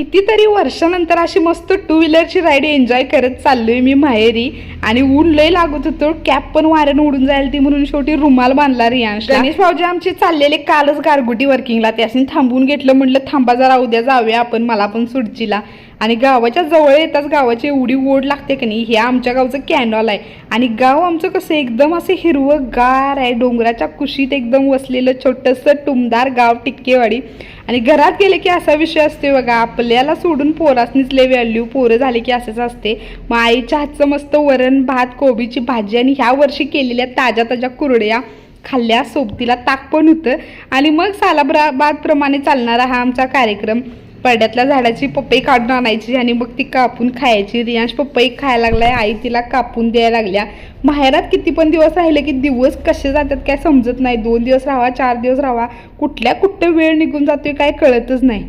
कितीतरी वर्षानंतर अशी मस्त टू व्हीलरची राईड एन्जॉय करत चाललोय मी माहेरी. आणि ऊन लय लागत होतं, कॅप पण वाऱ्यानं उडून जाईल ती म्हणून शेवटी रुमाल बांधला रियांशला. गणेश भाऊजी आमचे चाललेले कालच गारगुटी वर्किंगला, त्यासनी थांबून घेतलं, म्हटलं थांबा जरा उद्या जाऊया आपण, मला पण सुडचीला. आणि गावाच्या जवळ येताच गावाची एवढी ओढ लागते की नाही. हे आमच्या गावचं कॅनॉल आहे आणि गाव आमचं कसं एकदम असं हिरवं गार आहे, डोंगराच्या कुशीत एकदम वसलेलं छोटंसं टुमदार गाव टिक्केवाडी. आणि घरात गेले की असा विषय असते बघा, आपल्याला सोडून पोरासनीच लय व्हॅल्यू, पोरं झाले की असंच असते. मग आईच्या हातचं मस्त वरण भात, कोबीची भाजी आणि ह्या वर्षी केलेल्या ताज्या ताज्या कुरड्या खाल्ल्या, सोबतीला ताक पण होतं. आणि मग सालाबाद प्रमाणे चालणारा हा आमचा कार्यक्रम. पडद्यातल्या झाडाची पपई काढून आणायची आणि मग ती कापून खायची. रियांश पपई खायला लागलाय, आई तिला कापून द्यायला लागल्या. माहेरात किती पण दिवस राहिले की दिवस कसे जातात काय समजत नाही. 2 दिवस राहावा, 4 दिवस राहावा, कुठल्या वेळ निघून जातोय काय कळतच नाही.